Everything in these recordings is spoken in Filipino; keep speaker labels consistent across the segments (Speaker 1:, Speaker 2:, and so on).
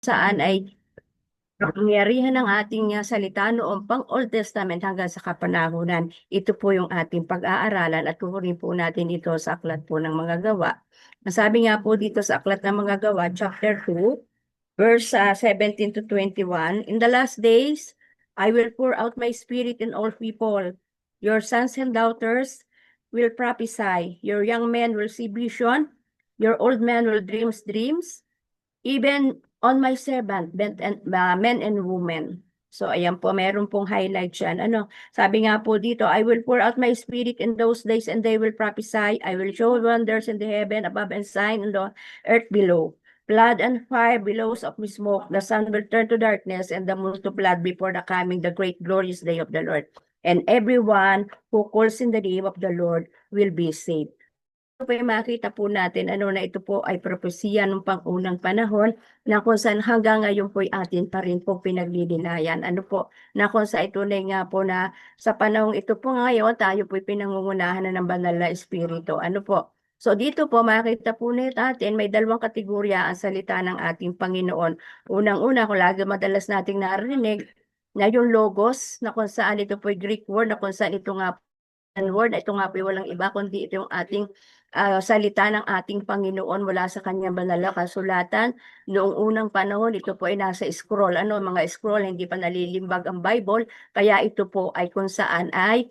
Speaker 1: saan ay kapangyarihan ng ating salita noong pang Old Testament hanggang sa kapanahunan. Ito po yung ating pag-aaralan at kukunin po natin ito sa aklat po ng mga gawa. Sabi nga po dito sa aklat ng mga gawa, chapter 2, verse 17 to 21, In the last days, I will pour out my spirit in all people. Your sons and daughters will prophesy. Your young men will see vision. Your old men will dream dreams. Even on my servant, men and women. So, ayan po, meron pong highlight dyan. Sabi nga po dito, I will pour out my spirit in those days and they will prophesy. I will show wonders in the heaven above and sign in the earth below. Blood and fire, billows of smoke. The sun will turn to darkness and the moon to blood before the coming, the great glorious day of the Lord. And everyone who calls in the name of the Lord will be saved. Po yung makita po natin na ito po ay propesya ng pang-unang panahon na kung saan hanggang ngayon po ay atin pa rin po pinaglilinayan. Na kung saan tunay nga po na sa panahong ito po ngayon tayo po ay pinangungunahan na ng banal na espiritu. So dito po makita po natin may dalawang kategorya ang salita ng ating Panginoon. Unang-una, kung lagi madalas nating narinig na yung logos na kung saan ito po ay Greek word na kung saan ito nga word, ito nga po walang iba kundi ito yung ating salita ng ating Panginoon mula sa kanyang banal na kasulatan. Noong unang panahon, ito po ay nasa scroll. Mga scroll, hindi pa nalilimbag ang Bible. Kaya ito po ay kung saan ay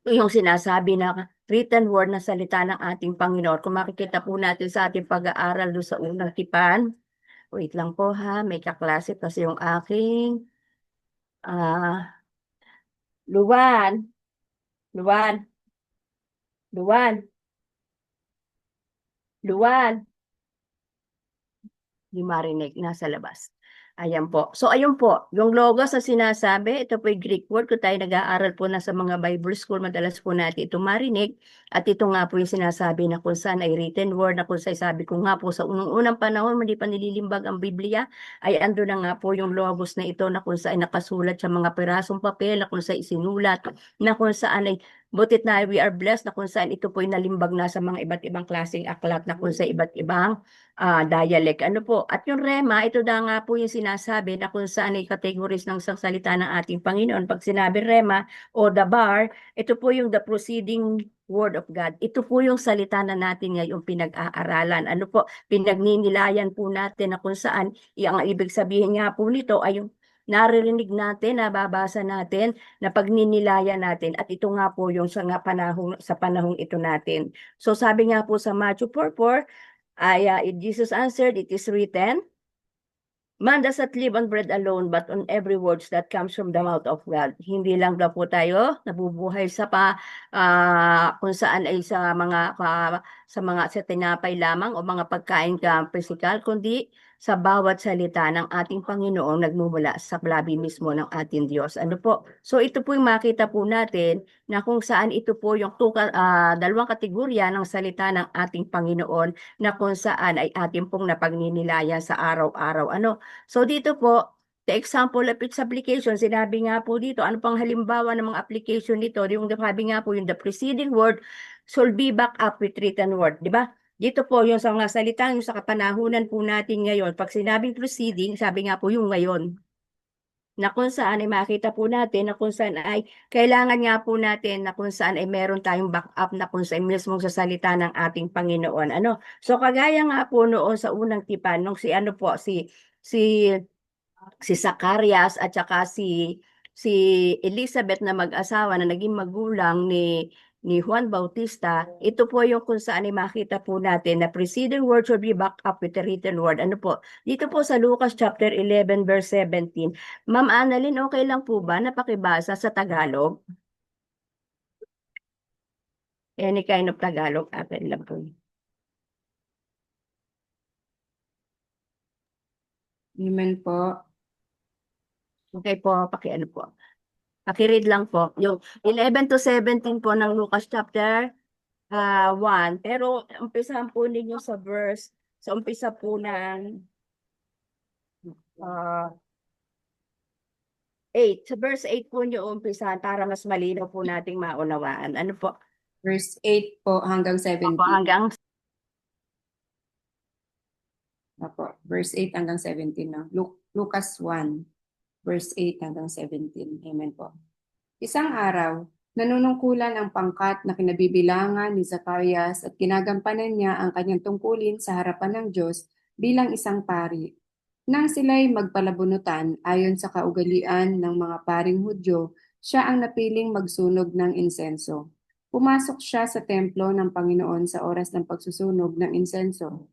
Speaker 1: yung sinasabi na written word na salita ng ating Panginoon. Kung makikita po natin sa ating pag-aaral doon sa unang tipan, wait lang po ha, may kaklase kasi yung aking ah Luwan, Luwan, Luwan, Luwan. Di marinig, nasa labas. Ayan po. So, ayun po, yung logos na sinasabi, ito po yung Greek word. Kung tayo nag-aaral po na sa mga Bible school, madalas po natin ito marinig. At ito nga po yung sinasabi na kung saan ay written word, na kung saan sabi ko nga po sa unang panahon, hindi pa nililimbag ang Biblia, ay ando na nga po yung logos na ito na kung saan nakasulat sa mga pirasong papel, na kung saan isinulat, na kung saan ay butit na we are blessed, na kung saan ito po ay nalimbag na sa mga iba't ibang klaseng aklat, na kung sa iba't ibang dialect. At yung rema, ito na nga po yung sinasabi na kung saan ay categories ng isang salita ng ating Panginoon. Pag sinabi rema o the bar, ito po yung the proceeding word of God. Ito po yung salita na natin ngayon pinag-aaralan. Pinagninilayan po natin na kung saan, ang ibig sabihin nga po nito ay yung naririnig natin, nababasa natin, na pagninilayan natin. At ito nga po yung sa panahong ito natin. So sabi nga po sa Matthew 4:4, Jesus answered, it is written, Man does not live on bread alone, but on every word that comes from the mouth of God. Hindi lang daw po tayo nabubuhay kung saan ay sa tinapay lamang o mga pagkain physical, kundi sa bawat salita ng ating Panginoon nagmumula sa labi mismo ng ating Diyos. So ito po yung makita po natin na kung saan ito po yung dalawang kategorya ng salita ng ating Panginoon na kung saan ay ating pong napagninilayan sa araw-araw. So dito po, the example of its application, sinabi nga po dito, ano pang halimbawa ng mga application nito, yung sabi nga po yung the preceding word should be back up with written word, di ba? Dito po yung sa mga salita, yung sa kapanahunan po natin ngayon, pag sinabing preceding, sabi nga po yung ngayon, na kung saan ay makita po natin na kung saan ay kailangan nga po natin na kung saan ay meron tayong backup na kung saan mismong sa salita ng ating Panginoon. So kagaya nga po noon sa unang tipan nung si si Zacarias at saka si Elizabeth na mag-asawa na naging magulang ni Juan Bautista, ito po yung kung saan ay makita po natin na preceding word should be backed up with the written word. Dito po sa Lucas chapter 11 verse 17. Ma'am Annalyn, okay lang po ba na pakibasa sa Tagalog? Any kind of Tagalog, atin lang po.
Speaker 2: Amen po.
Speaker 1: Okay po, po. Pakiread lang po. Yung 11 to 17 po ng Lucas chapter 1. Pero umpisahan po ninyo sa umpisa po ng 8. Sa verse 8 po nyo umpisahan para mas malinaw po nating maunawaan.
Speaker 2: Verse 8 po hanggang
Speaker 1: Opo,
Speaker 2: 17.
Speaker 1: hanggang
Speaker 2: Apo, verse 8 hanggang 17, no? Lucas 1, verse 8 hanggang 17. Amen po. Isang araw, nanunungkulan ang pangkat na kinabibilangan ni Zacarias at ginagampanan niya ang kanyang tungkulin sa harapan ng Diyos bilang isang pari. Nang sila'y magpalabunutan ayon sa kaugalian ng mga paring Hudyo, siya ang napiling magsunog ng insenso. Pumasok siya sa templo ng Panginoon sa oras ng pagsusunog ng insenso.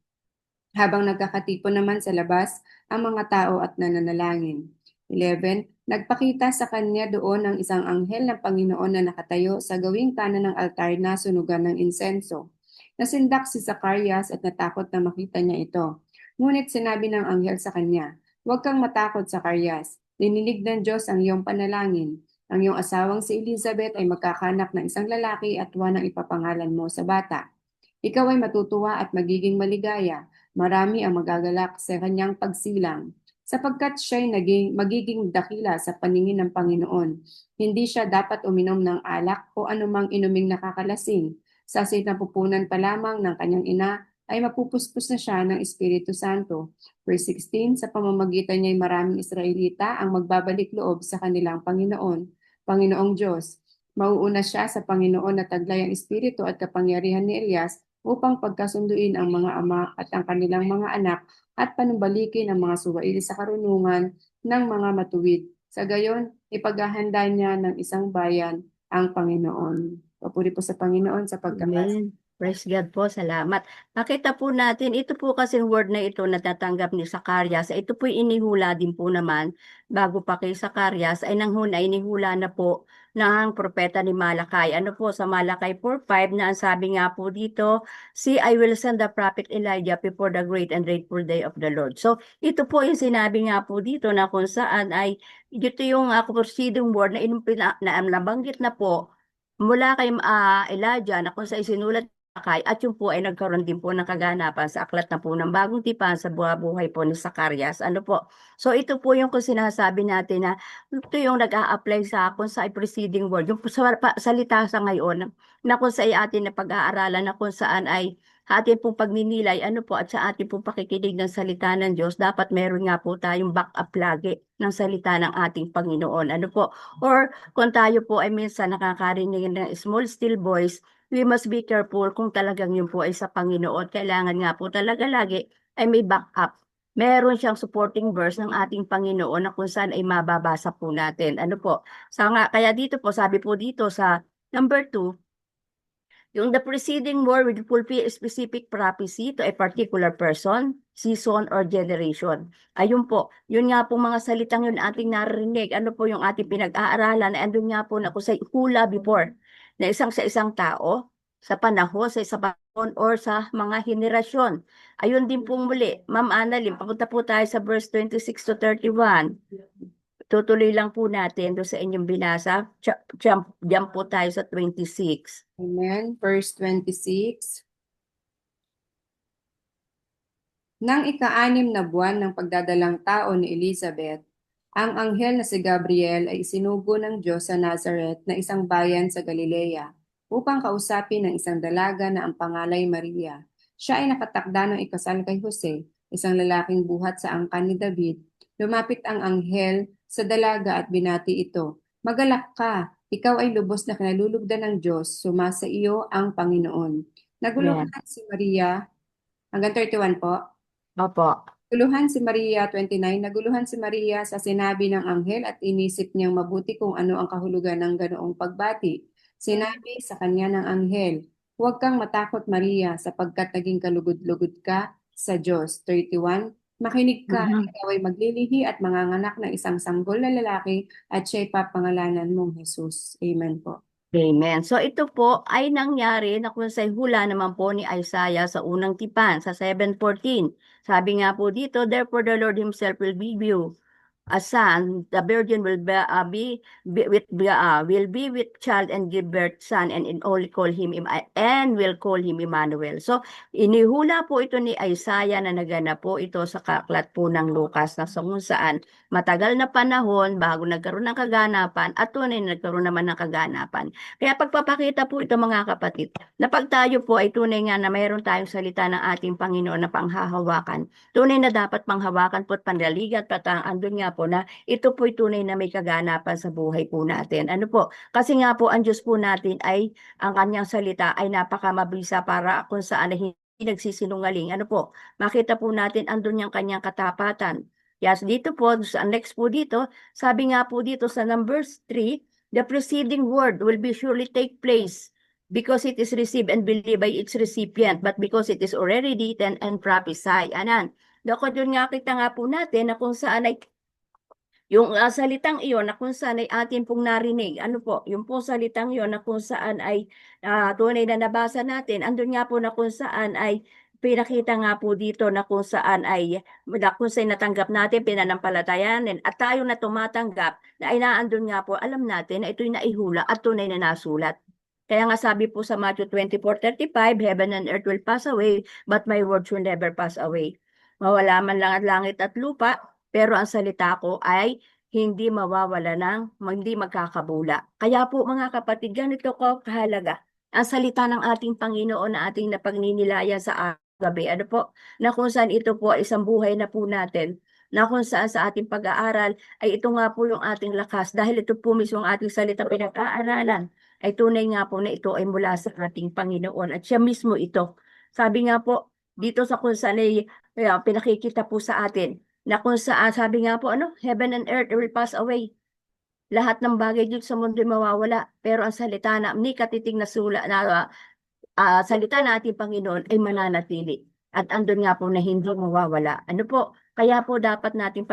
Speaker 2: Habang nagkakatipon naman sa labas ang mga tao at nananalangin. 11. Nagpakita sa kanya doon ang isang anghel ng Panginoon na nakatayo sa gawing kanan ng altar na sunugan ng insenso. Nasindak si Zacarias at natakot na makita niya ito. Ngunit sinabi ng anghel sa kanya, "Huwag kang matakot, Zacarias. Dininig ng Diyos ang iyong panalangin. Ang iyong asawang si Elizabeth ay magkakanak ng isang lalaki at Juan ang ipapangalan mo sa bata. Ikaw ay matutuwa at magiging maligaya. Marami ang magagalak sa kanyang pagsilang, sapagkat siya'y magiging dakila sa paningin ng Panginoon. Hindi siya dapat uminom ng alak o anumang inuming nakakalasing. Sa sinapupunan pa lamang ng kanyang ina ay mapupuspos na siya ng Espiritu Santo. Verse 16, sa pamamagitan niya ay maraming Israelita ang magbabalik loob sa kanilang Panginoong Diyos. Mauuna siya sa Panginoon na taglay ang Espiritu at kapangyarihan ni Elias upang pagkasunduin ang mga ama at ang kanilang mga anak at panumbalikin ang mga suwail sa karunungan ng mga matuwid. Sa gayon, ipaghahanda niya ng isang bayan ang Panginoon. Papuri po sa Panginoon sa pagkakasa.
Speaker 1: Amen. Praise God po, salamat. Nakita po natin, ito po kasing word na ito na natanggap ni Zacarias, ito po inihula din po naman, bago pa kay Zacarias, ay inihula na po ng propeta ni Malakay. Ano po sa Malakay 4:5 na ang sabi nga po dito, "See, I will send the prophet Elijah before the great and dreadful day of the Lord." So, ito po yung sinabi nga po dito na kung saan ay, ito yung preceding word na, nabanggit na po mula kay Elijah na kung sa isinulat Sakay at yun po ay nagkaroon din po ng kaganapan sa aklat na po ng Bagong Tipan sa buhay po ni Zacarias. Ano po? So ito po yung kung sinasabi natin na ito yung nag-a-apply sa kung sa preceding word, yung salita sa ngayon na kung sa atin na pag-aaralan na kung saan ay atin pong pagninilay, ano po, at sa atin pong pakikinig ng salita ng Diyos, dapat meron nga po tayong backup lagi ng salita ng ating Panginoon. Ano po? Or kung tayo po ay minsan nakakarinig ng small still voice, we must be careful kung talagang yun po ay sa Panginoon. Kailangan nga po talaga lagi ay may backup. Meron siyang supporting verse ng ating Panginoon na kung saan ay mababasa po natin. Ano po? Kaya dito po, sabi po dito sa number 2, yung the preceding word will fulfill a specific prophecy to a particular person, season, or generation. Ayun po, yun nga po mga salitang yun ating narinig. Ano po yung ating pinag-aaralan? Andun nga po na kung sa hula before, na isang sa isang tao, sa panahon, sa isang panahon, or sa mga henerasyon. Ayun din po muli, Ma'am Annalyn, papunta po tayo sa verse 26 to 31. Tutuloy lang po natin doon sa inyong binasa. Jump po tayo sa 26.
Speaker 2: Amen. Verse 26. Nang ika-6 na buwan ng pagdadalang tao ni Elizabeth, ang anghel na si Gabriel ay isinugo ng Diyos sa Nazareth na isang bayan sa Galilea upang kausapin ng isang dalaga na ang pangalay Maria. Siya ay nakatakda ng ikasal kay Jose, isang lalaking buhat sa angkan ni David. Lumapit ang anghel sa dalaga at binati ito, "Magalak ka, ikaw ay lubos na kinalulugdan ng Diyos, sumasa iyo ang Panginoon." Naguluhan
Speaker 1: Yan.
Speaker 2: si Maria, hanggang 31 po.
Speaker 1: Opo.
Speaker 2: Naguluhan si Maria sa sinabi ng anghel at inisip niyang mabuti kung ano ang kahulugan ng ganoong pagbati. Sinabi sa kanya ng anghel, "Huwag kang matakot, Maria, sapagkat naging kalugod-lugod ka sa Diyos." 31. Makinig ka,
Speaker 1: Mhm.
Speaker 2: ikaw ay maglilihi at manganganak ng isang sanggol na lalaki at siya'y papangalanan mong Jesus. Amen po.
Speaker 1: Amen. So ito po ay nangyari na kung sa hula naman po ni Isaiah sa unang tipan, sa 7:14. Sabi nga po dito, "Therefore the Lord himself will be you. a son, the virgin will be with child and give birth son and only call him and will call him Emmanuel. So inihula po ito ni Isaiah na naganap po ito sa aklat po ng Lucas na kung saan matagal na panahon bago nagkaroon ng kaganapan at tunay na nagkaroon naman ng kaganapan. Kaya pagpapakita po ito mga kapatid, na pag tayo po ay tunay nga na mayroon tayong salita ng ating Panginoon na panghahawakan, tunay na dapat panghawakan po at pandaligan at andun nga po na ito po'y tunay na may kaganapan sa buhay po natin. Ano po? Kasi nga po ang Diyos po natin ay ang kanyang salita ay napakamabisa para kung saan ay hindi nagsisinungaling. Ano po? Makita po natin andun yung kanyang katapatan. Yes, dito po, sa next po dito, sabi nga po dito sa Numbers 3, the preceding word will be surely take place because it is received and believed by its recipient, but because it is already written and prophesied. Anan? Dokod yun nga kita nga po natin na kung saan ay yung salitang iyon na kung saan ay atin pong narinig, ano po, yung po salitang iyon na kung saan ay tunay na nabasa natin, andun nga po na kung saan ay pinakita nga po dito na kung saan ay natanggap natin, pinanampalatayanin at tayo na tumatanggap na ay naandun nga po, alam natin na ito'y naihula at tunay na nasulat. Kaya nga sabi po sa Matthew 24:35, heaven and earth will pass away, but my words will never pass away. Mawala man lang ang langit at lupa, pero ang salita ko ay hindi mawawala hindi magkakabula. Kaya po mga kapatid, ganito ko kahalaga. Ang salita ng ating Panginoon na ating napagninilayan sa gabi, ano po, na kung saan ito po ay isang buhay na po natin, na kung saan sa ating pag-aaral ay ito nga po yung ating lakas dahil ito po mismo ang ating salita pinag-aaralan ay tunay nga po na ito ay mula sa ating Panginoon at siya mismo ito. Sabi nga po, dito sa kung saan ay pinakikita po sa atin na kung saan sabi nga po heaven and earth will pass away. Lahat ng bagay dito sa mundo ay mawawala, pero ang salita na ni katiting na salita na ating Panginoon ay mananatili. At andun nga po na hindi mawawala. Ano po? Kaya po dapat natin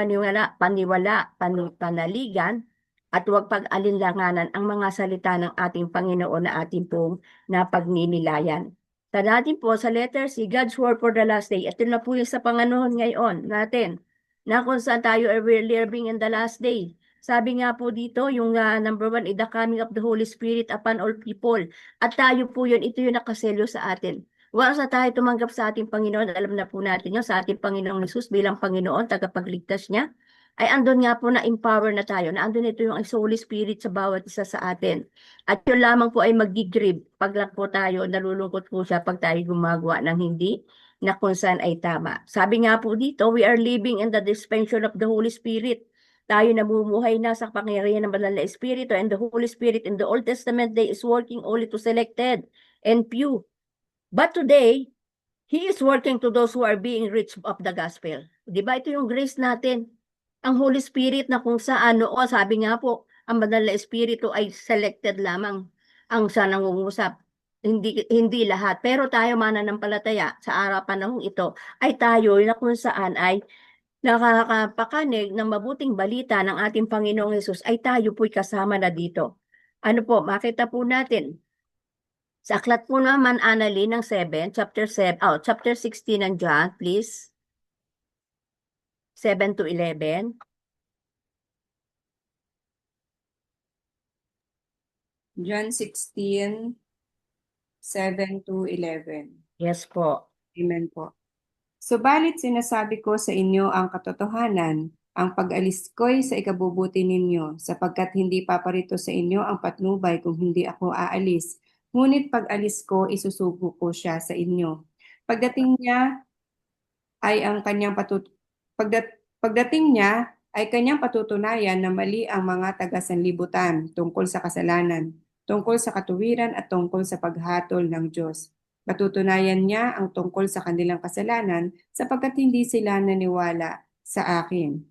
Speaker 1: panaligan at huwag pag-alinlanganan ang mga salita ng ating Panginoon na ating pong napagninilayan. Sa natin po, sa letter C, God's word for the last day. Ito na po yung sa panganahon ngayon natin, na kung saan tayo are living in the last day. Sabi nga po dito, yung number 1, is the coming of the Holy Spirit upon all people. At tayo po yun, ito yung nakaselyo sa atin. Once na tayo tumanggap sa ating Panginoon, alam na po natin yun, sa ating Panginoong Jesus bilang Panginoon, tagapagligtas niya, ay andun nga po na empower na tayo, na andun ito yung Holy Spirit sa bawat isa sa atin. At yun lamang po ay mag-grieve pag lang po tayo, nalulungkot po siya pag tayo gumagawa ng hindi na kung saan ay tama. Sabi nga po dito, we are living in the dispensation of the Holy Spirit. Tayo namumuhay na sa pangyarihan ng Banal na Espiritu, and the Holy Spirit in the Old Testament day is working only to selected and few. But today, He is working to those who are being rich of the gospel. Di ba ito yung grace natin? Ang Holy Spirit na kung saan sabi nga po, ang Banal na Espiritu ay selected lamang ang siya nangungusap. Hindi lahat. Pero tayo mananampalataya sa araw panahong ito ay tayo na kung saan ay nakakapakanig ng mabuting balita ng ating Panginoong Hesus ay tayo po'y kasama na dito. Ano po, makita po natin. Sa aklat po naman, Annalyn, ng 7, chapter 16 ng John, please. 7 to 11.
Speaker 2: John 16, 7 to 11.
Speaker 1: Yes po.
Speaker 2: Amen po. Subalit sinasabi ko sa inyo ang katotohanan, ang pag-alis ko'y sa ikabubuti ninyo, sapagkat hindi paparito sa inyo ang patnubay kung hindi ako aalis. Ngunit pag-alis ko, isusugo ko siya sa inyo. Pagdating niya ay kanyang patutunayan na mali ang mga taga-sanlibutan tungkol sa kasalanan, tungkol sa katuwiran at tungkol sa paghatol ng Diyos. Patutunayan niya ang tungkol sa kanilang kasalanan sapagkat hindi sila naniwala sa akin.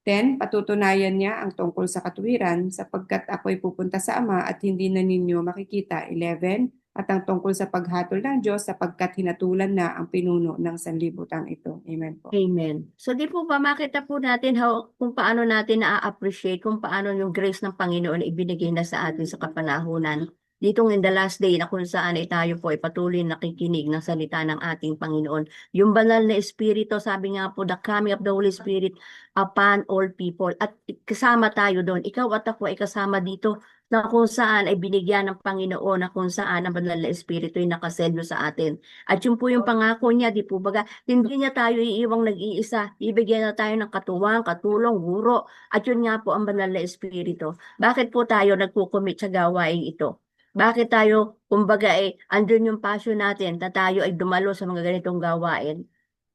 Speaker 2: 10, patutunayan niya ang tungkol sa katuwiran sapagkat ako'y pupunta sa Ama at hindi na ninyo makikita. 11, at ang tungkol sa paghatol ng Diyos sapagkat hinatulan na ang pinuno ng sanlibutan ito. Amen po.
Speaker 1: Amen. So di po ba makita po natin kung paano natin na-appreciate, kung paano yung grace ng Panginoon na ibinigay na sa atin sa kapanahunan ditong in the last day na kung saan ay tayo po ay patuloy nakikinig ng salita ng ating Panginoon. Yung banal na Espiritu, sabi nga po, the coming of the Holy Spirit upon all people. At kasama tayo doon. Ikaw at ako ay kasama dito na kung saan ay binigyan ng Panginoon na kung saan ang banal na Espiritu ay nakaselyo sa atin. At yun po yung pangako niya, di po baga, hindi niya tayo iiwang nag-iisa. Ibigyan na tayo ng katuwang, katulong, guro. At yun nga po ang banal na Espiritu. Bakit po tayo nagkukumit sa gawain ito? Bakit tayo, kumbaga andun yung passion natin na tayo ay dumalo sa mga ganitong gawain?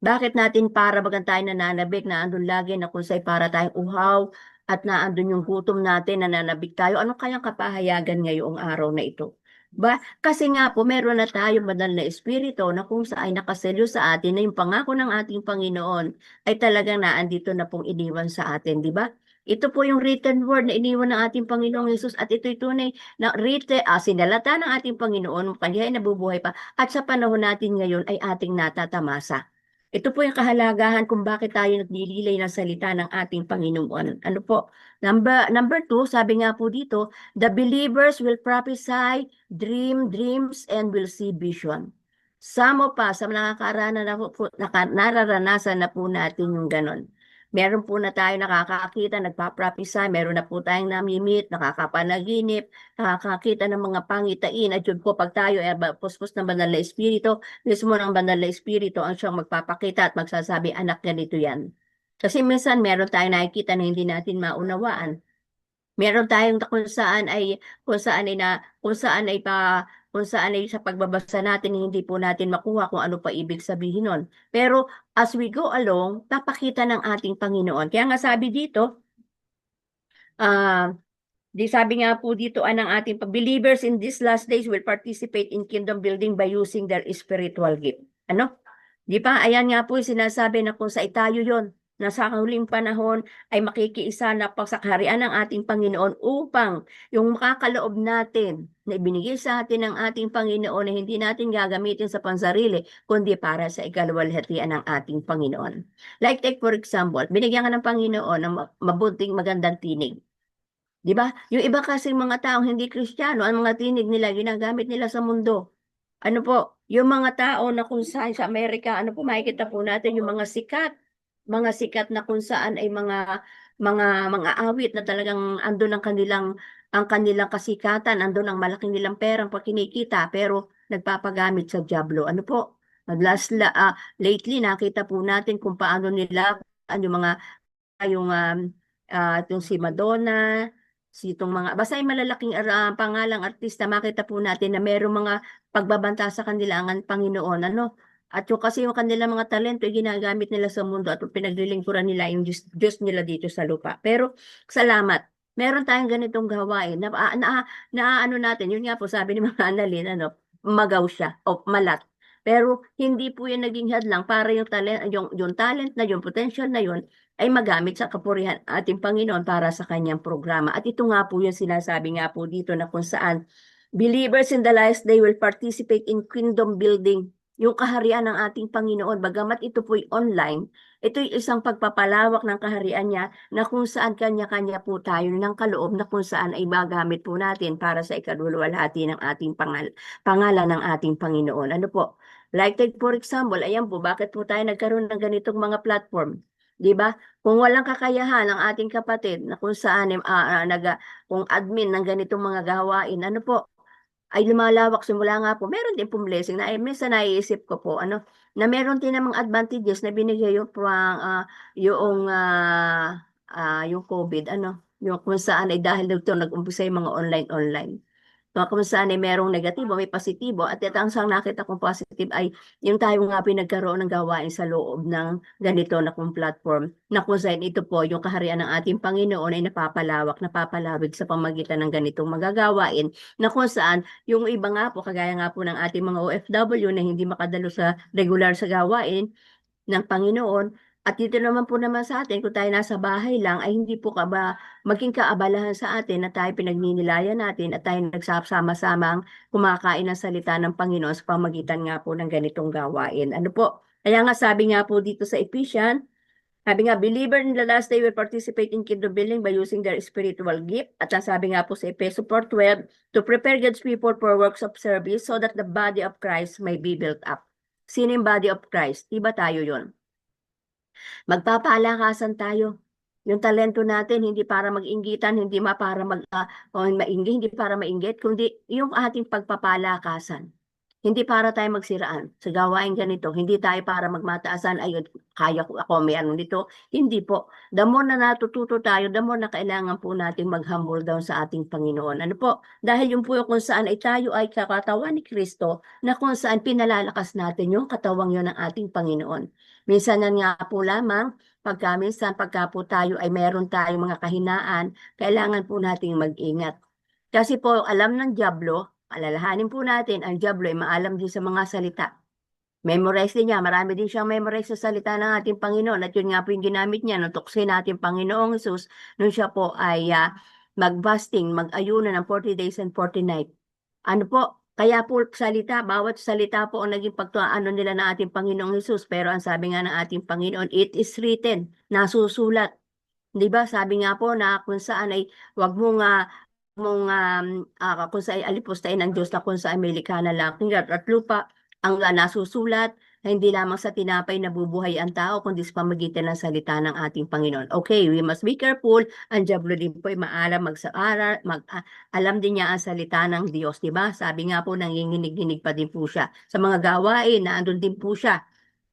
Speaker 1: Bakit natin para bagang tayo nananabik na andun lagi na kung sa'y para tayong uhaw at na andun yung gutom natin, nananabik tayo? Ano kayang kapahayagan ngayong araw na ito? Kasi nga po, meron na tayong banal na espiritu na kung saan ay nakaselyo sa atin na yung pangako ng ating Panginoon ay talagang naandito na pong iniwan sa atin, di ba? Ito po yung written word na iniwan ng ating Panginoong Yesus at ito'y tunay na sinalata ng ating Panginoon, kanya ay nabubuhay pa at sa panahon natin ngayon ay ating natatamasa. Ito po yung kahalagahan kung bakit tayo naglililay ng salita ng ating Panginoon. Ano po? Number two, sabi nga po dito, the believers will prophesy, dream dreams, and will see vision. Some of us, sa nararanasan na po natin yung ganon. Meron po na tayo nakakakita, nagpa-prophesy, meron na po tayong namimit, nakakapanaginip, nakakakita ng mga pangitain. At yun po, pag tayo ay puspos ng banal na espiritu, mismo ng banal na espiritu ang siyang magpapakita at magsasabi, anak, ganito yan. Kasi minsan meron tayong nakikita na hindi natin maunawaan. Meron tayong kung saan ay sa pagbabasa natin hindi po natin makuha kung ano pa ibig sabihin nun. Pero as we go along, papakita ng ating Panginoon. Kaya nga sabi dito, ah sabi nga po dito ng ating believers in these last days will participate in kingdom building by using their spiritual gift. Ano? Di ba? Ayan nga po yung sinasabi na kung sa tayo yon na sa huling panahon ay makikiisa na pagsakaharian ng ating Panginoon upang yung makakaloob natin na ibinigay sa atin ng ating Panginoon na hindi natin gagamitin sa pansarili, kundi para sa ikaluwalhatian ng ating Panginoon. Like take for example, binigyan ka ng Panginoon ng mabuting magandang tinig. Di ba? Yung iba kasing mga taong hindi Kristiyano, ang mga tinig nila, ginagamit nila sa mundo. Ano po, yung mga tao na kung saan sa Amerika, ano po, makikita po natin yung mga sikat na kung saan ay mga awit na talagang andun ang kanilang kasikatan, andun ang malaking nilang perang kinikita, pero nagpapagamit sa dyablo. Ano po? Lately, nakita po natin kung paano nila, ano yung mga yung si Madonna, itong mga, basta yung malalaking pangalang artista, makita po natin na mayroong mga pagbabanta sa kanila ang Panginoon, ano? At yung kasi yung kanilang mga talento, ginagamit nila sa mundo at pinaglilingkuran nila yung Diyos nila dito sa lupa. Pero, salamat. Meron tayong ganitong gawain na ano natin, yun nga po sabi ni Mga Annalyn, ano, magaw siya o malat. Pero hindi po yan naging hadlang para yung talent na yung potential na yun ay magamit sa kapurihan ating Panginoon para sa kanyang programa. At ito nga po yung sinasabi nga po dito na kung saan believers in the last day will participate in kingdom building, yung kaharian ng ating Panginoon. Bagamat ito po'y online, ito'y isang pagpapalawak ng kaharian niya na kung saan kanya-kanya po tayo ng kaloob na kung saan ay magamit po natin para sa ikaluluwalhati ng ating pangalan ng ating Panginoon. Ano po? Like take for example, ayan po, bakit po tayo nagkaroon ng ganitong mga platform? 'Di ba? Kung walang kakayahan ng ating kapatid na kung saan kung admin ng ganitong mga gawain, ano po, ay lumalawak simula nga po. Meron din pong blessing na minsan naiisip ko po na meron din namang advantages na binigay yung COVID yung kung saan ay dahil dito nag-umpisa yung mga online. Kung saan ay merong negatibo, may positibo. At ito ang sang nakita kong positive ay yung tayo nga pinagkaroon ng gawain sa loob ng ganito na kung platform na kung saan ito po yung kaharian ng ating Panginoon ay napapalawig sa pamagitan ng ganitong magagawain na kung saan yung iba nga po, kagaya nga po ng ating mga OFW na hindi makadalo sa regular sa gawain ng Panginoon. At dito naman po naman sa atin, kung tayo nasa bahay lang, ay hindi po maging kaabalahan sa atin na tayo pinagninilayan natin at tayo nagsasama-samang kumakain ng salita ng Panginoon sa pamagitan nga po ng ganitong gawain. Ano po? Kaya nga sabi nga po dito sa Ephesians Sabi nga, believer in the last day will participate in kingdom building by using their spiritual gift. At ang sabi nga po sa Efeso 4:12, to prepare God's people for works of service so that the body of Christ may be built up. Sino yung body of Christ? Iba tayo yon. Magpapalakasan tayo. Yung talento natin, hindi para mag-inggitan, hindi para mainggi, hindi para mainggit, kundi yung ating pagpapalakasan. Hindi para tayo magsiraan sa gawain ganito. Hindi tayo para magmataasan, ayun, kaya ko ako, may ano nito. Hindi po. The more na natututo tayo, the more na kailangan po natin mag-humble down sa ating Panginoon. Ano po? Dahil yung po yung kung saan ay tayo ay kakatawan ni Kristo, na kung saan pinalalakas natin yung katawang yun ng ating Panginoon. Minsan nga po lamang, pagka po tayo ay meron tayong mga kahinaan, kailangan po nating mag-ingat. Kasi po, alam ng dyablo, alalahanin po natin, ang dyablo ay maalam din sa mga salita. Memorize din niya, marami din siyang memorize sa salita ng ating Panginoon. At yun nga po yung ginamit niya nung tuksin natin Panginoong Jesus, nung siya po ay mag-fasting, mag-ayuno ng 40 days and 40 nights. Ano po, kaya po salita, bawat salita po ang naging pagtuano nila ng ating Panginoong Jesus. Pero ang sabi nga ng ating Panginoon, it is written, nasusulat. Di ba? Sabi nga po na kung saan ay wag kung sa alipustahin ng Diyos na kung saan may likha na langit at lupa, ang nasusulat na hindi lamang sa tinapay nabubuhay ang tao, kundi sa pamagitan ng salita ng ating Panginoon. Okay, we must be careful. Ang diablo din po ay maalam alam din niya ang salita ng Diyos, di ba? Sabi nga po, nanginginig-ginig pa din po siya. Sa mga gawain, na andun din po siya.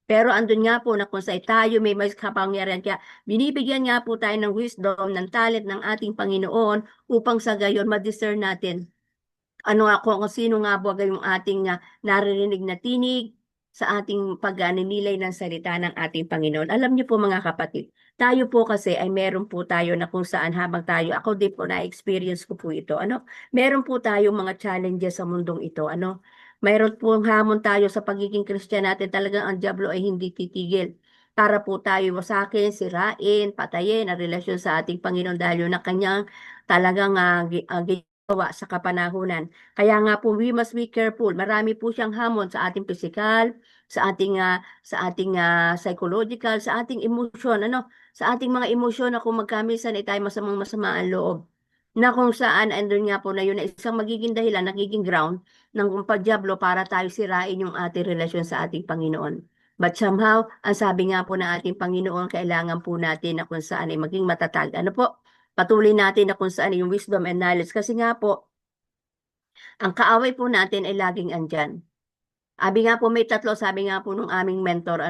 Speaker 1: Pero andun nga po na kung sa tayo may kapangyarihan, kaya binibigyan nga po tayo ng wisdom, ng talent ng ating Panginoon upang sa gayon ma-discern natin ano ako kung sino nga ba yung ating naririnig na tinig sa ating pagninilay ng salita ng ating Panginoon. Alam niyo po mga kapatid, tayo po kasi ay meron po tayo na kung saan habang tayo, ako din po na-experience ko po ito, meron po tayo mga challenges sa mundong ito, mayroon po hamon tayo sa pagiging Christian natin, talagang ang diablo ay hindi titigil para po tayo wasakin, sirain, patayin ang relasyon sa ating Panginoon dahil yun na kanyang talagang gawa sa kapanahunan. Kaya nga po, we must be careful. Marami po siyang hamon sa ating physical, sa ating psychological, sa ating emosyon, sa ating mga emosyon na kung magkamisan ay tayo masama ang loob. Na kung saan, andun nga po na yun na isang magiging dahilan, nagiging ground ng pagdiablo para tayo sirain yung ating relasyon sa ating Panginoon. But somehow, ang sabi nga po ng ating Panginoon, kailangan po natin na kung saan ay maging matatag. Ano po? Patuloy natin na kung saan yung wisdom and knowledge. Kasi nga po, ang kaaway po natin ay laging andyan. Sabi nga po nung aming mentor,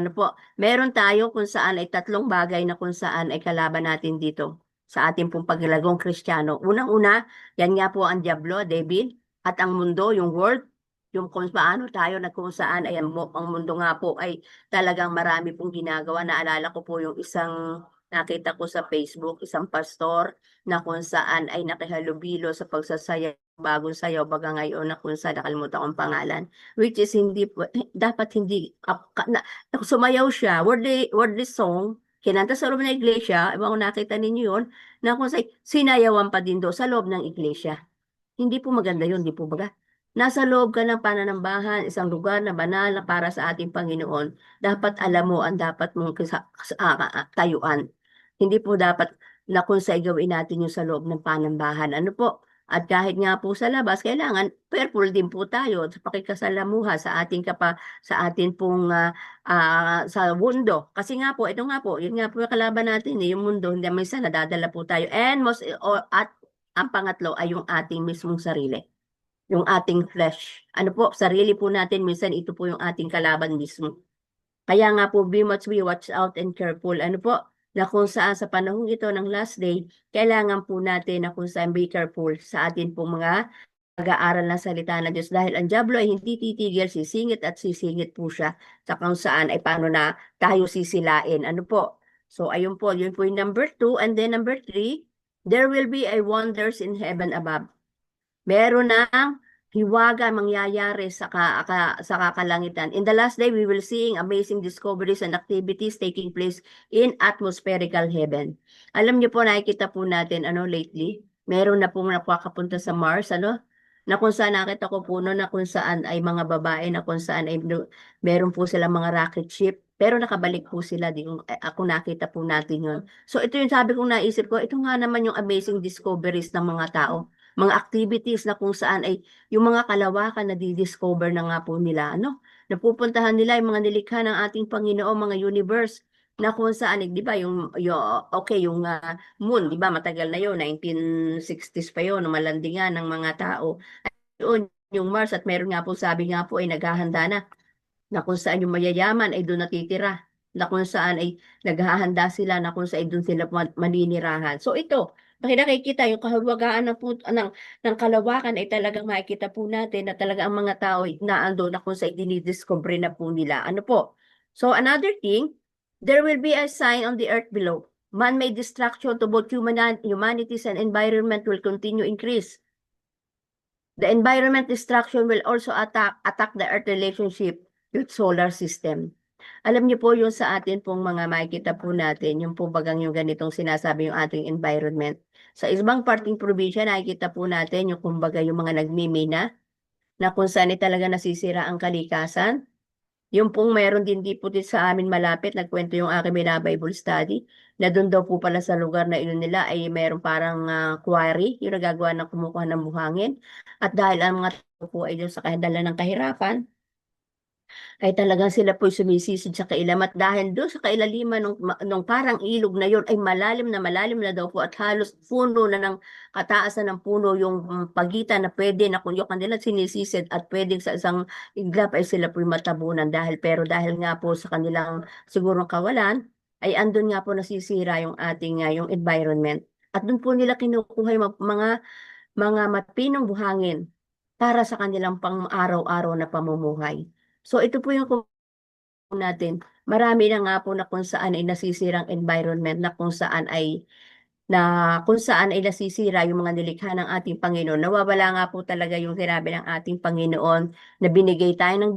Speaker 1: meron tayo kung saan ay tatlong bagay na kung saan ay kalaban natin dito sa ating pong paglagong Kristiyano. Unang-una, yan nga po ang diablo, devil, at ang mundo, yung world, yung kung paano tayo na kung saan ay ang mundo nga po ay talagang marami pong ginagawa. Naalala ko po yung isang nakita ko sa Facebook, isang pastor na kung saan ay nakihalubilo sa pagsasayaw, bagong sayaw, baga ngayon na kung saan nakalimutan ko ang pangalan, which is dapat hindi, sumayaw siya, wordly song, kinanta sa loob ng iglesia, ewan ko nakita ninyo yun, na kung sinayawan pa din do sa loob ng iglesia. Hindi po maganda yun, di po baga? Nasa loob ka ng pananambahan, isang lugar na banal na para sa ating Panginoon, dapat alam mo ang dapat mong tayuan. Hindi po dapat na kung sa gawin natin yung sa loob ng panambahan. Ano po? At kahit nga po sa labas, kailangan careful din po tayo sa pakikasalamuha sa ating pong sa mundo. Kasi nga po, ito nga po, yun nga po yung kalaban natin, yung mundo, hindi minsan nadadala po tayo. And at ang pangatlo ay yung ating mismong sarili. Yung ating flesh. Ano po, sarili po natin, minsan ito po yung ating kalaban mismo. Kaya nga po, we must be watch out and careful. Ano po, na kung saan sa panahong ito ng last day, kailangan po natin na kung saan be careful sa atin po mga pag-aaral ng salita ng Diyos. Dahil ang diablo ay hindi titigil, sisingit at sisingit po siya sa kung saan ay paano na tayo sisilain. Ano po? So, ayun po, yun po yung number 2. And then number 3, there will be a wonders in heaven above. Meron ng hiwaga mangyayari sa kakalangitan. In the last day, we will seeing amazing discoveries and activities taking place in atmospherical heaven. Alam niyo po, nakikita po natin, lately, meron na pong napakapunta sa Mars, na kung saan nakita ko po na kung saan ay mga babae, na kung saan ay meron po silang mga rocket ship, Pero nakabalik po sila ako nakita po natin yun. So ito yung sabi kong naisip ko, ito nga naman yung amazing discoveries ng mga tao. Mga activities na kung saan ay yung mga kalawakan na di-discover na nga po nila, ano? Napupuntahan nila yung mga nilikha ng ating Panginoon, mga universe na kung saan, di ba, okay, yung moon, di ba, matagal na yun, 1960s pa yun, nung malandingan ng mga tao. Yun, yung Mars, at meron nga po, sabi nga po, ay naghahanda na kung saan yung mayayaman ay doon natitira, na kung saan ay naghahanda sila, na kung saan doon sila maninirahan. So ito, nakikita yung kahawagaan ng kalawakan ay talagang makikita po natin na talaga ang mga tao ay naando na kung saan dinidiscover na po nila. Ano po? So another thing, there will be a sign on the earth below. Man-made destruction to both humanities and environment will continue increase. The environment destruction will also attack the earth relationship with solar system. Alam niyo po yung sa atin pong mga makikita po natin, yung po bagang yung ganitong sinasabi yung ating environment. Sa ibang parting probinsya, nakikita po natin yung kumbaga yung mga nagmimina, na kung saan talaga nasisira ang kalikasan. Yung pong meron din di po din sa amin malapit, nagkwento yung aking Bible study, na doon daw po pala sa lugar na iyon nila ay meron parang quarry, yung nagagawa ng kumukuha ng buhangin. At dahil ang mga tao po ay doon sa kadala ng kahirapan, ay talagang sila po'y sumisisid sa kailamat dahil doon sa kailaliman nung parang ilog na yon ay malalim na daw po at halos puno na ng kataasan ng puno yung pagitan na pwede na kung yung kanila sinisisid at pwedeng sa isang iglap ay sila po'y matabunan dahil nga po sa kanilang sigurong kawalan ay andun nga po nasisira yung ating yung environment. At doon po nila kinukuha yung mga matpinong buhangin para sa kanilang pang-araw-araw na pamumuhay. So ito po yung kung natin, marami na nga po na kung saan ay nasisirang environment na kung saan ay nasisira yung mga nilikha ng ating Panginoon. Nawawala nga po talaga yung sinabi ng ating Panginoon na binigay tayo ng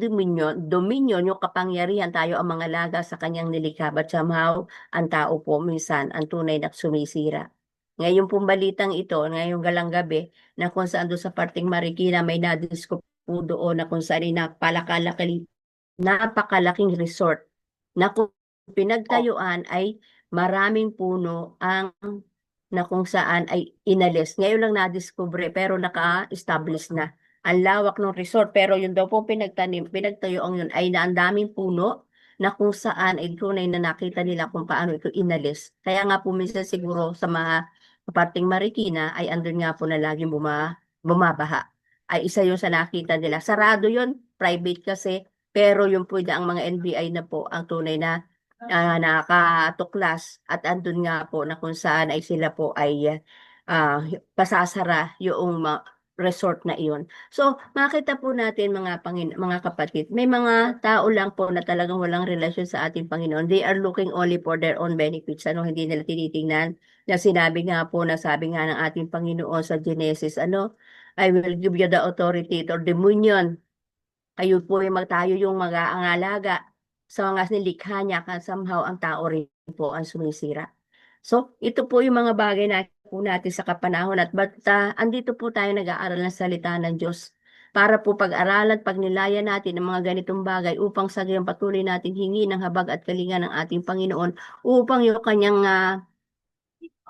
Speaker 1: dominion yung kapangyarihan tayo ang mga laga sa kanyang nilikha. But somehow, ang tao po minsan ang tunay na sumisira. Ngayon pong balitang ito, ngayong galang gabi, na kung saan doon sa parting Marikina may nadisco po doon na kung saan ay napakalaking resort na kung pinagtayuan ay maraming puno na kung saan ay inalis. Ngayon lang nadiskubre pero naka-establish na. Ang lawak ng resort pero yun daw po pinagtayuan yun ay na ang daming puno na kung saan ay tunay na nakita nila kung paano ito inalis. Kaya nga po minsan siguro sa mga parting Marikina ay andun nga po na laging bumabaha. Ay isa yun sa nakita nila. Sarado yun, private kasi, pero yung po ang mga NBI na po ang tunay na nakatuklas at andun nga po na kung saan ay sila po ay pasasara yung resort na iyon. So, makita po natin mga kapatid, may mga tao lang po na talagang walang relasyon sa ating Panginoon. They are looking only for their own benefits. Hindi nila tinitingnan na sinabi nga po na sabi nga ng ating Panginoon sa Genesis, I will give you the authority or dominion. Kayo po ay tayo yung mag-aangalaga sa mga nilikha niya kasi somehow ang tao rin po ang sumisira. So, ito po yung mga bagay na po natin sa kapanahon at andito po tayo nag-aaral ng salita ng Diyos para po pag-aralan, pagnilayan natin ang mga ganitong bagay upang sa gayon patuloy natin hingi ng habag at kalinga ng ating Panginoon upang yung kanyang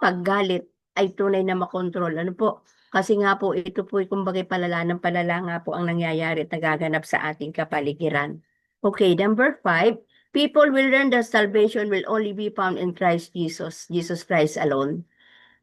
Speaker 1: paggalit ay tunay na makontrol. Ano po? Kasi nga po, ito po kumbaga palala ng palala nga po ang nangyayari at nagaganap sa ating kapaligiran. Okay, number 5, people will learn that salvation will only be found in Christ Jesus, Jesus Christ alone.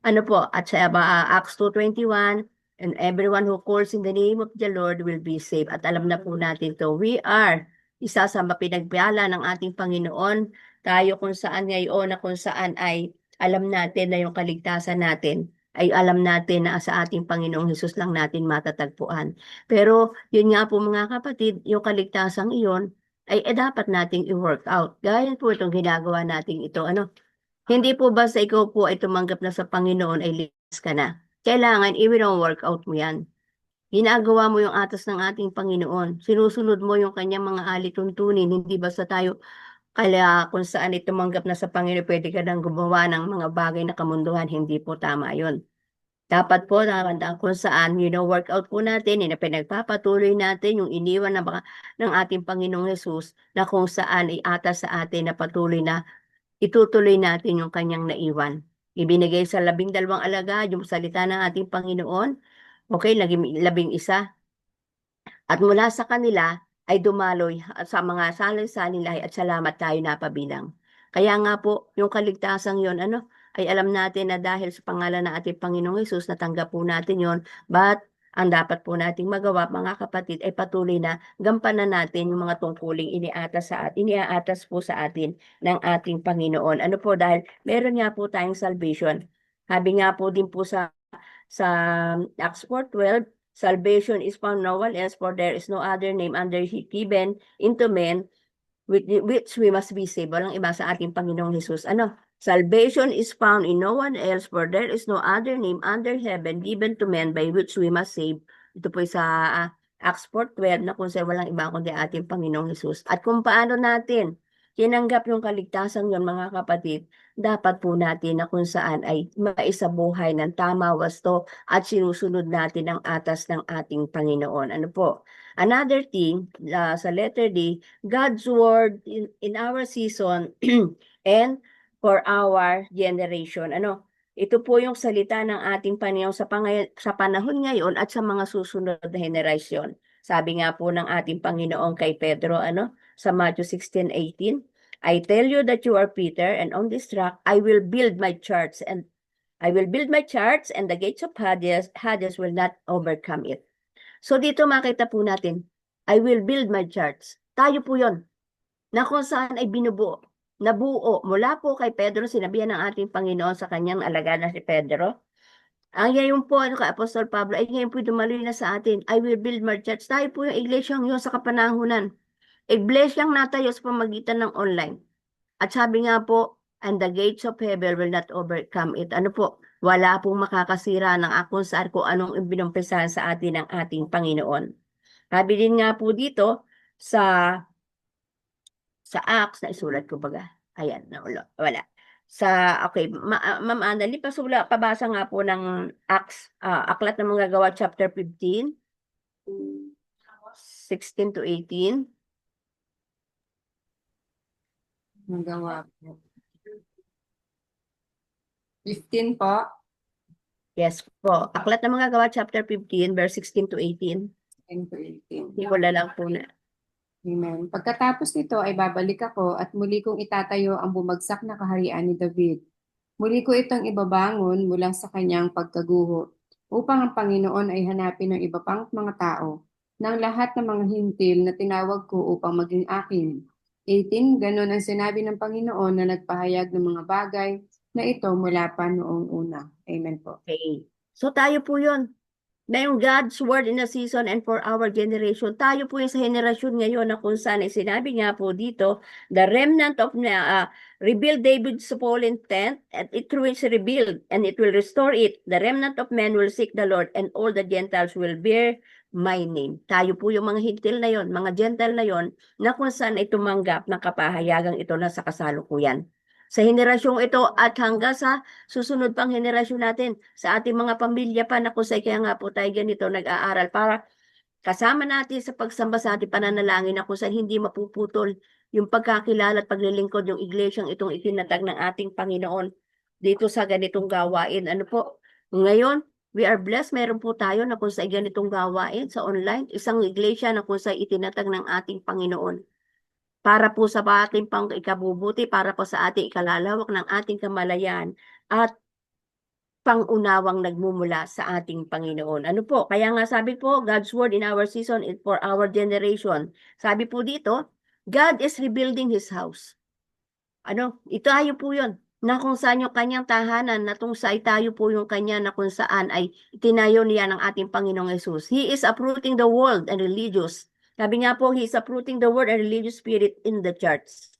Speaker 1: Ano po, at sa Acts 2:21, and everyone who calls in the name of the Lord will be saved. At alam na po natin to, we are isa sa mapinagpala ng ating Panginoon. Tayo kung saan ngayon na kung saan ay alam natin na yung kaligtasan natin ay alam natin na sa ating Panginoong Hesus lang natin matatagpuan. Pero yun nga po mga kapatid, yung kaligtasang iyon ay dapat nating i-work out. Gaya po itong ginagawa nating ito, hindi po basta ikaw po ay tumanggap na sa Panginoon ay ligtas ka na. Kailangan i-workout mo yan. Ginagawa mo yung atas ng ating Panginoon. Sinusunod mo yung kanyang mga alituntunin. Hindi basta tayo kaya kung saan ay tumanggap na sa Panginoon, pwede ka nang gumawa ng mga bagay na kamunduhan. Hindi po tama yun. Dapat po na kung saan, workout po natin, pinagpapatuloy natin yung iniwan ng ating Panginoong Hesus na kung saan ay atas sa atin na patuloy na itutuloy natin yung kanyang naiwan. Ibinigay sa 12 alagad yung salita ng ating Panginoon. Okay, naging 11. At mula sa kanila ay dumaloy at sa mga salin-salin at salamat tayo napabilang. Kaya nga po, yung kaligtasang yon ay alam natin na dahil sa pangalan ng ating Panginoong Hesus, natanggap po natin yon. But ang dapat po nating magawa, mga kapatid, ay patuloy na gampanan natin yung mga tungkuling iniaatas po sa atin ng ating Panginoon. Ano po, dahil meron nga po tayong salvation. Sabi nga po din po sa Acts 4:12, salvation is found no one else, for there is no other name under given into men with which we must be saved. Walang iba sa ating Panginoong Hesus. Salvation is found in no one else, for there is no other name under heaven given to men by which we must save. Ito po sa Acts 4:12 na kung saan walang iba kundi ating Panginoong Hesus. At kung paano natin tinanggap yung kaligtasan yon, mga kapatid, dapat po natin na kung saan ay maisabuhay ng tama, wasto, at sinusunod natin ang atas ng ating Panginoon. Ano po? Another thing, sa letter D, God's word in our season and for our generation. Ito po yung salita ng ating Panginoon sa panahon ngayon at sa mga susunod na henerasyon. Sabi nga po ng ating Panginoon kay Pedro, sa Matthew 16:18, I tell you that you are Peter, and on this rock I will build my church, and the gates of Hades will not overcome it. So dito makita po natin, I will build my church. Tayo po yon, na kung saan ay nabuo mula po kay Pedro, sinabihan ng ating Panginoon sa kanyang alagad na si Pedro. Ang ngayon po, kay Apostol Pablo, ay ngayon po dumaloy na sa atin, I will build my church. Tayo po yung iglesyang yun sa kapanahunan. Iglesyang natayo sa pamagitan ng online. At sabi nga po, and the gates of heaven will not overcome it. Ano po? Wala pong makakasira ng kung saan kung anong ibinumpisahan sa atin ng ating Panginoon. Sabi din nga po dito sa Acts, na isulat ko baga. Ayan, wala. Okay, Ma'am Annalyn, pabasa nga po ng Acts, Aklat ng mga Gawa, chapter 15, 16 to 18.
Speaker 2: Magawa po. 15 po.
Speaker 1: Yes po. Aklat ng mga Gawa, chapter 15, verse 16 to 18.
Speaker 2: 10 to 18.
Speaker 1: Hindi ko lang po na.
Speaker 2: Amen. Pagkatapos nito ay babalik ako at muli kong itatayo ang bumagsak na kaharian ni David. Muli ko itong ibabangon mula sa kanyang pagkaguho upang ang Panginoon ay hanapin ng iba pang mga tao ng lahat ng mga hintil na tinawag ko upang maging akin. 18, ganun ang sinabi ng Panginoon na nagpahayag ng mga bagay na ito mula pa noong una. Amen po.
Speaker 1: Okay. So tayo po yun. Na yung God's word in a season and for our generation. Tayo po yung sa henerasyon ngayon na kung saan ay sinabi nga po dito, the remnant of rebuild David's fallen tent, and it will rebuild and it will restore it. The remnant of men will seek the Lord, and all the Gentiles will bear my name. Tayo po yung mga hintil na yon, mga Gentile na yon, na kung saan ay tumanggap ng kapahayagang ito na sa kasalukuyan. Sa henerasyong ito at hanggang sa susunod pang henerasyon natin, sa ating mga pamilya pa na kusay, kaya nga po tayo ganito nag-aaral para kasama natin sa pagsamba sa ating pananalangin na kung saan hindi mapuputol yung pagkakilala at paglilingkod yung iglesyang itong itinatag ng ating Panginoon dito sa ganitong gawain. Ano po? Ngayon, we are blessed. Meron po tayo na kung saan ganitong gawain sa online, isang iglesia na kung saan itinatag ng ating Panginoon para po sa ating pang ikabubuti, para po sa ating ikalalawak ng ating kamalayan at pangunawang nagmumula sa ating Panginoon. Ano po? Kaya nga sabi po, God's word in our season is for our generation. Sabi po dito, God is rebuilding His house. Ito tayo po yun, na kung saan yung kanyang tahanan, na tungsay tayo po yung kanya na kung saan ay itinayo niya ng ating Panginoong Yesus. He is uprooting the world and religious. Sabi nga po, He is uprooting the world and religious spirit in the church.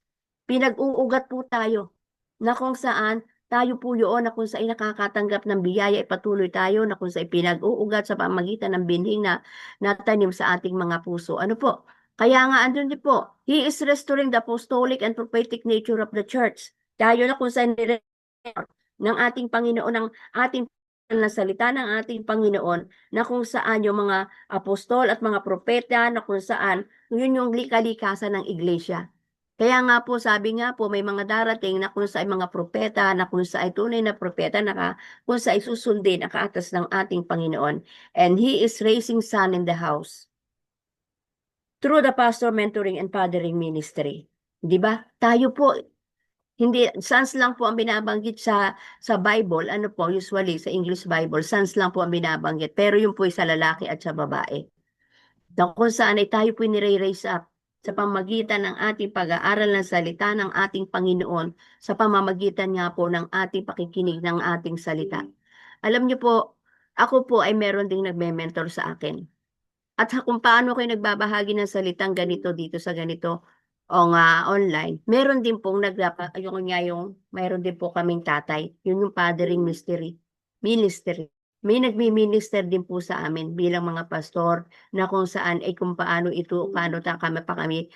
Speaker 1: Pinag-uugat po tayo na kung saan tayo po yun na kung saan nakakatanggap ng biyaya, ipatuloy tayo na kung saan pinag-uugat sa pamagitan ng binhing na natanim sa ating mga puso. Ano po? Kaya nga andun din po, He is restoring the apostolic and prophetic nature of the church. Tayo na kung saan ng ating Panginoon, ng ating na salita ng ating Panginoon na kung saan yung mga apostol at mga propeta na kung saan yun yung likalikasan ng iglesia. Kaya nga po, sabi nga po, may mga darating na kung sa mga propeta, na kung sa tunay na propeta, kung sa susundin, nakaatas ng ating Panginoon. And He is raising son in the house through the pastor mentoring and fathering ministry. Di ba? Tayo po, hindi, sons lang po ang binabanggit sa Bible, ano po, usually sa English Bible, sons lang po ang binabanggit. Pero yun po ay sa lalaki at sa babae. Na kung saan ay tayo po nire-raise up sa pamamagitan ng ating pag-aaral ng salita ng ating Panginoon, sa pamamagitan nga po ng ating pakikinig ng ating salita. Alam niyo po, ako po ay meron ding nagme-mentor sa akin. At kung paano kayo nagbabahagi ng salitang ganito dito sa ganito o nga online, meron din pong meron din po kaming tatay, yun yung fathering ministry. May nagmi-minister din po sa amin bilang mga pastor na kung saan ay kung paano ito, paano kami pa kami,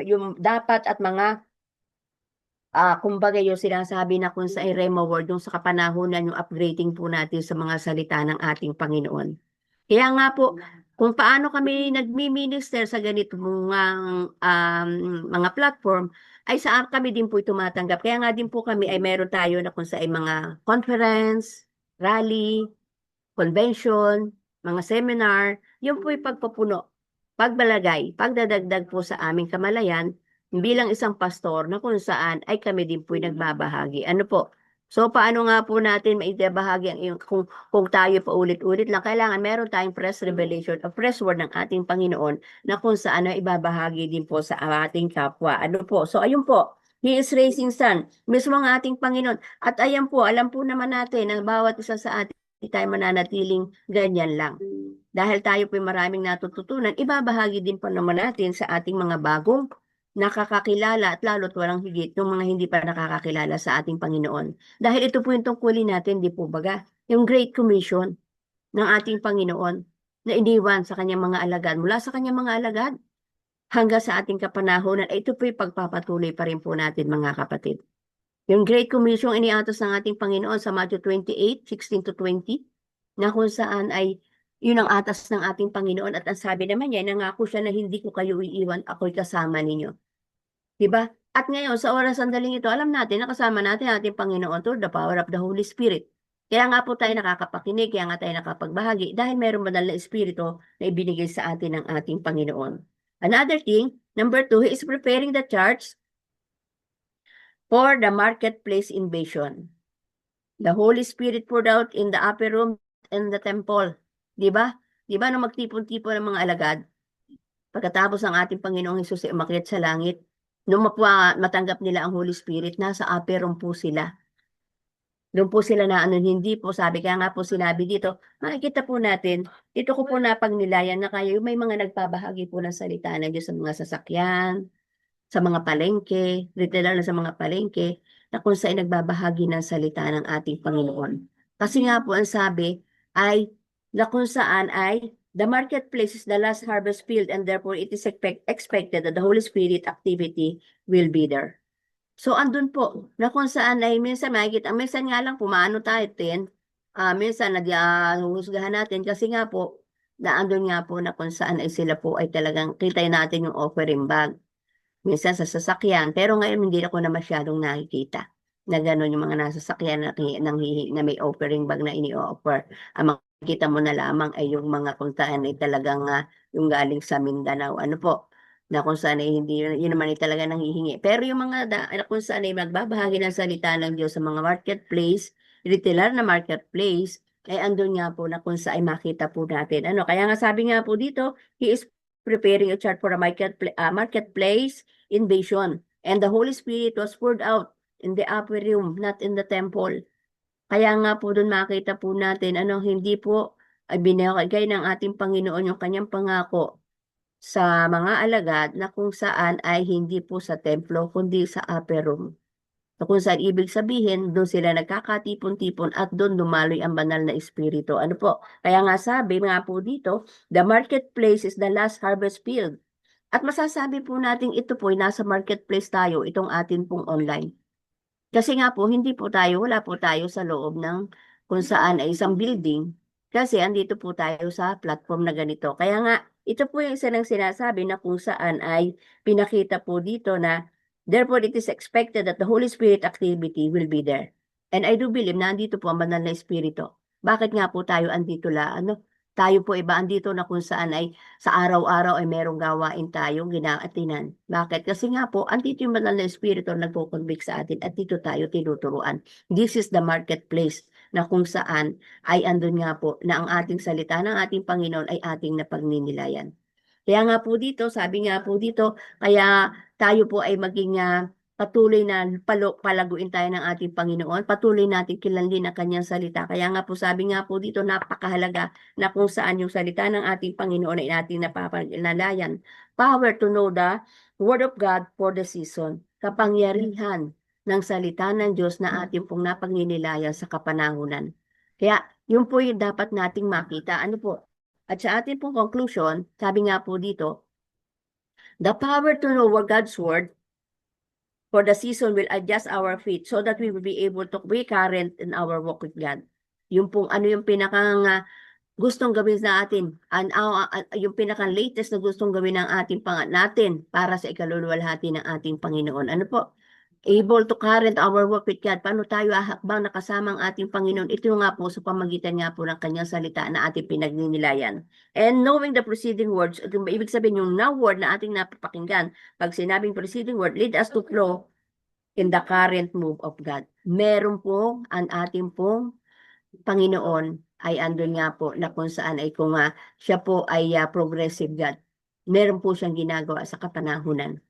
Speaker 1: yung dapat at mga kumbaga yung sinasabi na kung sa Rema word, yung sa kapanahunan, yung upgrading po natin sa mga salita ng ating Panginoon. Kaya nga po, kung paano kami nagmi-minister sa ganito mga platform, ay saan kami din po tumatanggap. Kaya nga din po kami ay meron tayo na kung sa mga conference, rally, convention, mga seminar, yun po yung pagpapuno, pagbalagay, pagdadagdag po sa aming kamalayan bilang isang pastor na kung saan ay kami din po yung nagbabahagi. Ano po? So, paano nga po natin maibahagi ang kung tayo pa ulit-ulit lang, kailangan meron tayong fresh revelation o fresh word ng ating Panginoon na kung saan ay ibabahagi din po sa ating kapwa. Ano po? So, ayun po. He is raising sun, mismo ang ating Panginoon. At ayan po, alam po naman natin na bawat isa sa atin hindi tayo mananatiling ganyan lang. Dahil tayo po maraming natututunan, ibabahagi din po naman natin sa ating mga bagong nakakakilala at lalo't walang higit yung mga hindi pa nakakakilala sa ating Panginoon. Dahil ito po yung tungkulin natin, di po baga? Yung Great Commission ng ating Panginoon na iniwan sa kanyang mga alagad. Mula sa kanyang mga alagad hanggang sa ating kapanahonan, ito po yung pagpapatuloy pa rin po natin mga kapatid. Yung Great Commission iniatos ng ating Panginoon sa Matthew 28:16-20, na kung saan ay yun ang atas ng ating Panginoon at ang sabi naman niya, nangako siya na hindi ko kayo iiwan, ako'y kasama ninyo. Diba? At ngayon, sa oras sandaling ito, alam natin na kasama natin ang ating Panginoon through the power of the Holy Spirit. Kaya nga po tayo nakakapakinig, kaya nga tayo nakapagbahagi, dahil mayroong banal na Espiritu na ibinigay sa atin ng ating Panginoon. Another thing, number 2, He is preparing the church for the marketplace invasion. The Holy Spirit poured out in the upper room and the temple. Di ba? Di ba nung magtipon-tipon ng mga alagad, pagkatapos ng ating Panginoong Hesus ay umakyat sa langit, nung matanggap nila ang Holy Spirit, nasa upper room po sila. Doon po sila na hindi po sabi, kaya nga po sinabi dito, makikita po natin, ito ko po napagnilayan na kayo, may mga nagpabahagi po ng salita ng Diyos sa mga sasakyan, sa mga palengke, literal na sa mga palengke, na kung saan nagbabahagi ng salita ng ating Panginoon. Kasi nga po ang sabi ay, na kung saan ay, the marketplace is the last harvest field and therefore it is expected that the Holy Spirit activity will be there. So andun po, na kung saan ay minsan makikita, minsan nga lang pumaano tayo, minsan huhusgahan natin kasi nga po, na andun nga po na kung saan ay sila po ay talagang kita natin yung offering bag minsan sa sasakyan. Pero ngayon hindi ako na masyadong nakikita na gano'n yung mga nasa sasakyan na may offering bag na ini-offer. Ang makikita mo na lamang ay yung mga kung saan ay talagang yung galing sa Mindanao. Ano po? Na kung saan ay hindi, yun naman ay talaga nanghihingi. Pero yung mga kung saan ay magbabahagi ng salita ng Diyos sa mga marketplace, retailer na marketplace, ay andun nga po na kung saan ay makita po natin. Ano, kaya nga sabi nga po dito, He is preparing a chart for a marketplace invasion. And the Holy Spirit was poured out in the upper room, not in the temple. Kaya nga po doon makita po natin, hindi po ay binigay ng ating Panginoon yung kanyang pangako sa mga alagad na kung saan ay hindi po sa templo, kundi sa upper room. So kung saan ibig sabihin, doon sila nagkakatipon-tipon at doon dumaloy ang banal na espiritu. Ano po? Kaya nga sabi nga po dito, the marketplace is the last harvest field. At masasabi po natin ito po ay nasa marketplace tayo, itong atin pong online. Kasi nga po, wala po tayo sa loob ng kung saan ay isang building kasi andito po tayo sa platform na ganito. Kaya nga, ito po yung isa ng sinasabi na kung saan ay pinakita po dito na therefore it is expected that the Holy Spirit activity will be there. And I do believe na andito po ang banal na Espiritu. Bakit nga po tayo andito tayo po iba andito na kung saan ay sa araw-araw ay merong gawain tayong ginaatinan. Bakit? Kasi nga po, andito yung banal na Espiritu nagpo-convict sa atin at dito tayo tinuturuan. This is the marketplace na kung saan ay andun nga po na ang ating salita ng ating Panginoon ay ating napagninilayan. Kaya nga po dito, sabi nga po dito, kaya tayo po ay maging patuloy na palaguin tayo ng ating Panginoon, patuloy natin kilanlin ang kanyang salita. Kaya nga po sabi nga po dito, napakahalaga na kung saan yung salita ng ating Panginoon ay ating napapanalayan. Power to know the Word of God for the season. Kapangyarihan ng salita ng Diyos na ating pong napagninilayan sa kapanahunan. Kaya yun po yung dapat nating makita. Ano po? At sa ating pong conclusion, sabi nga po dito, the power to know God's word for the season will adjust our faith so that we will be able to be current in our walk with God. Yung pong ano yung pinakang gustong gawin sa atin, yung pinakang latest na gustong gawin ng ating natin para sa ikaluluwalhati ng ating Panginoon. Ano po? Able to current our work with God. Paano tayo ahakbang nakasama ang ating Panginoon? Ito nga po sa pamagitan nga po ng kanyang salita na ating pinagninilayan. And knowing the preceding words, ibig sabihin yung now word na ating napapakinggan, pag sinabing preceding word, lead us to flow in the current move of God. Meron po ang ating pong Panginoon ay andun nga po na kung saan ay kung siya po ay progressive God. Meron po siyang ginagawa sa kapanahunan.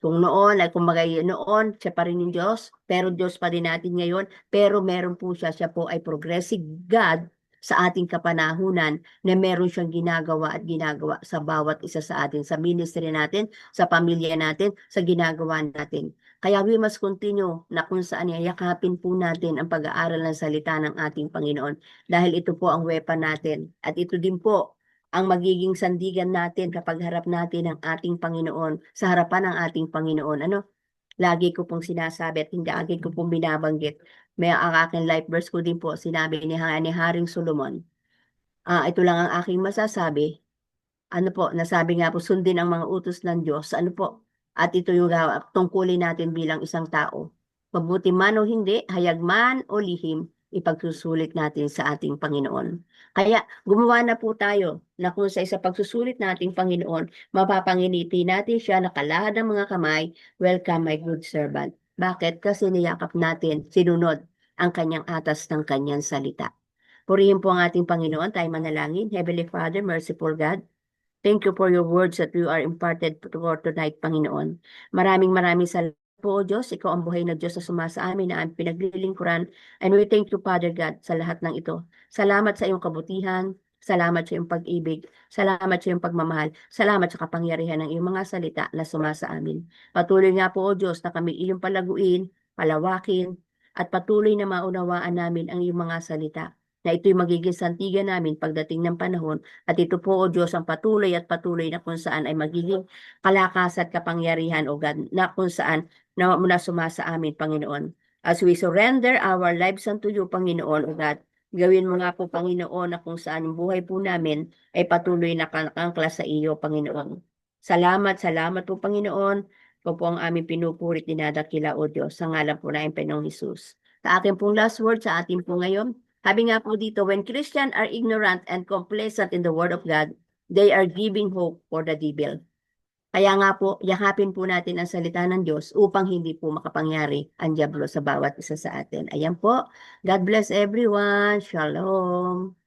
Speaker 1: Kung noon, ay kumbaga noon, siya pa rin yung Diyos, pero Diyos pa din natin ngayon, pero meron po siya po ay progressive God sa ating kapanahunan na meron siyang ginagawa at ginagawa sa bawat isa sa atin, sa ministry natin, sa pamilya natin, sa ginagawa natin. Kaya we must continue na kung saan yakapin po natin ang pag-aaral ng salita ng ating Panginoon dahil ito po ang weapon natin at ito din po ang magiging sandigan natin kapag harap natin ang ating Panginoon, sa harapan ng ating Panginoon. Lagi ko pong sinasabi at hindi agad ko pong binabanggit. May ang aking life verse ko din po, sinabi ni Haring Solomon. Ito lang ang aking masasabi. Nasabi nga po, sundin ang mga utos ng Diyos. At ito yung tungkulin natin bilang isang tao. Mabuti man o hindi, hayag man o lihim, ipagsusulit natin sa ating Panginoon. Kaya gumawa na po tayo na kung sa isa pagsusulit nating Panginoon, mapapangiti natin siya nakalahad ng mga kamay, welcome my good servant. Bakit? Kasi niyakap natin, sinunod ang kanyang atas ng kanyang salita. Purihin po ang ating Panginoon, tayo manalangin. Heavenly Father, merciful God, thank you for your words that you are imparted for tonight, Panginoon. Maraming salamat po, O Diyos. Ikaw ang buhay na Diyos na sumasa amin na ang pinaglilingkuran. And we thank you, Father God, sa lahat ng ito. Salamat sa iyong kabutihan. Salamat sa iyong pag-ibig. Salamat sa iyong pagmamahal. Salamat sa kapangyarihan ng iyong mga salita na sumasa amin. Patuloy nga po, O Diyos, na kami iyong palaguin, palawakin, at patuloy na maunawaan namin ang iyong mga salita na ito'y magiging santigan namin pagdating ng panahon. At ito po, O Diyos, ang patuloy na kung saan ay magiging kalakas at kapangyarihan, O God, na kung saan na muna sumasa amin, Panginoon. As we surrender our lives unto you, Panginoon, O God, gawin mo nga po, Panginoon, na kung saan yung buhay po namin ay patuloy na kakangkla sa iyo, Panginoon. Salamat po, Panginoon. Ikaw po ang aming pinupurit, dinadakila, O Diyos, sa ngalan po na Panginoong Hesus. Sa akin pong last word, sa atin po ngayon, sabi nga po dito, when Christians are ignorant and complacent in the Word of God, they are giving hope for the devil. Kaya nga po, yakapin po natin ang salita ng Diyos upang hindi po makapangyari ang diablo sa bawat isa sa atin. Ayan po. God bless everyone. Shalom.